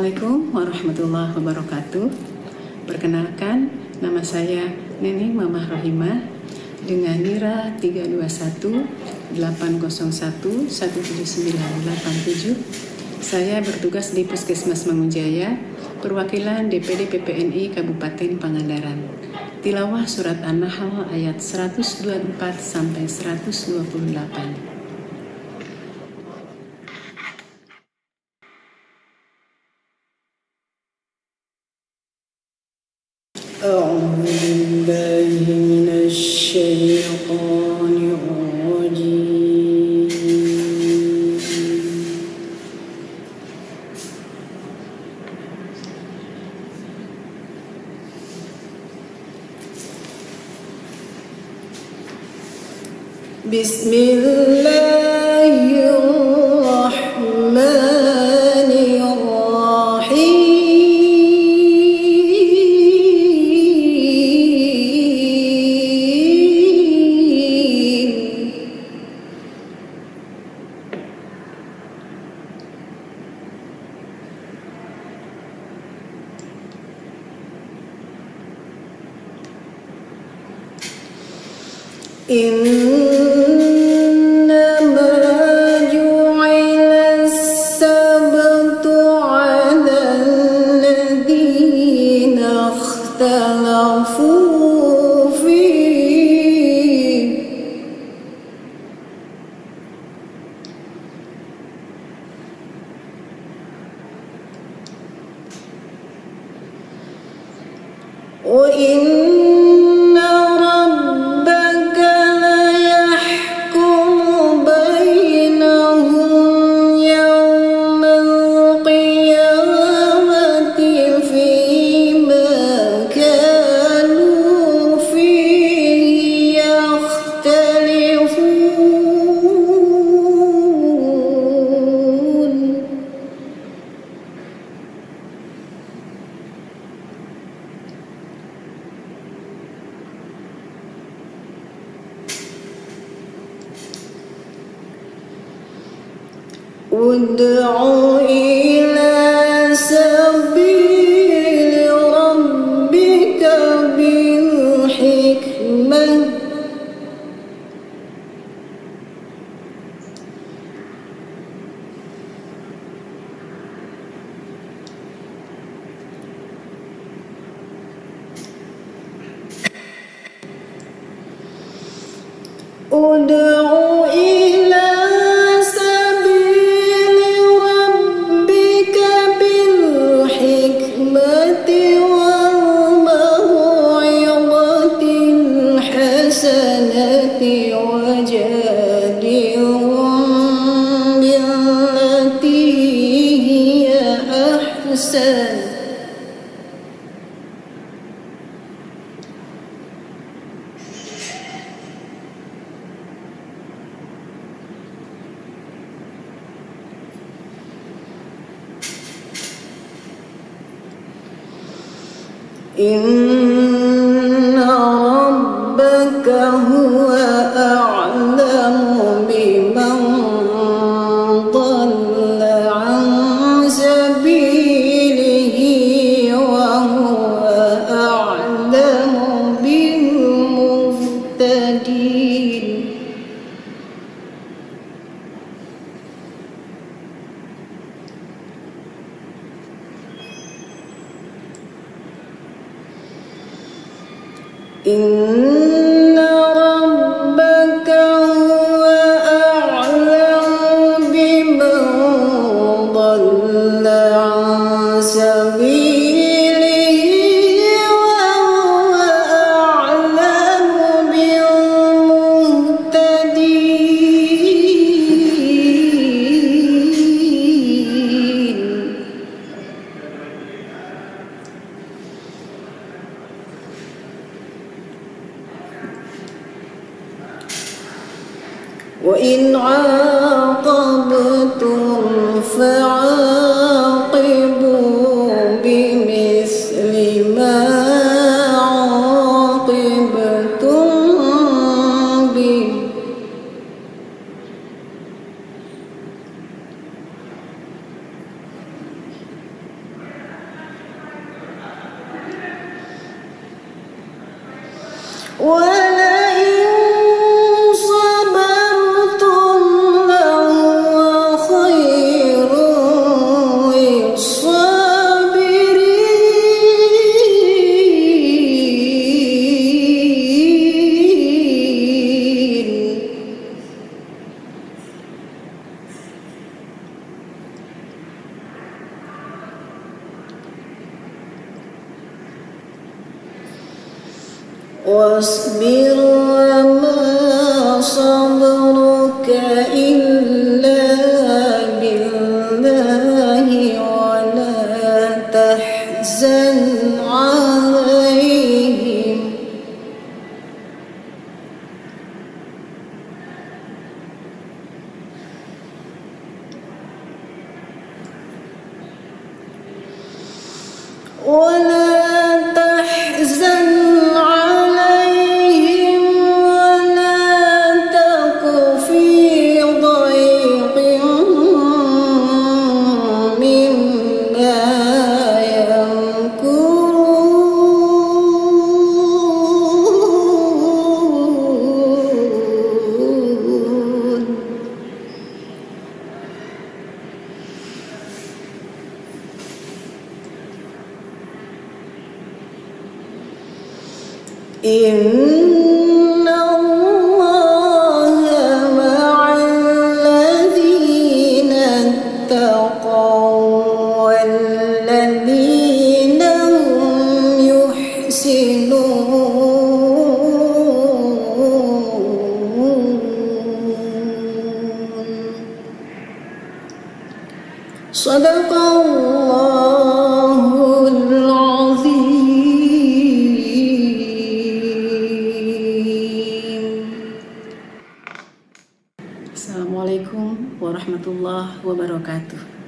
Assalamualaikum warahmatullahi wabarakatuh. Perkenalkan, nama saya Nening Mamah Rohimah dengan NIRA 321-801-17987. Saya bertugas di Puskesmas Mangunjaya, perwakilan DPD PPNI Kabupaten Pangandaran. Tilawah Surat An-Nahl ayat 124 sampai 128. أعوذ بالله من الشيطان الرجيم بسم الله الرحمن الرحيم إنما جعل السبت على الذين اختلفوا فيه وإن ادع إلى سبيل ربك بالحكمة إن ربك هو أعلم بمن ضل عن سبيله وهو أعلم بالمهتدين إن ربك هو أعلم بمن ضل عن سبيله وهو أعلم بالمهتدين وإن عاقبتم فعاقبوا بمثل ما عاقبتم به ولئن صبرتم لهو خير للصابرين واصبر وما صبرك إلا بالله ولا تحزن عليهم إن الله مع الذين اتقوا والذين هم يحسنون صدق الله العظيم. Assalamualaikum warahmatullahi wabarakatuh.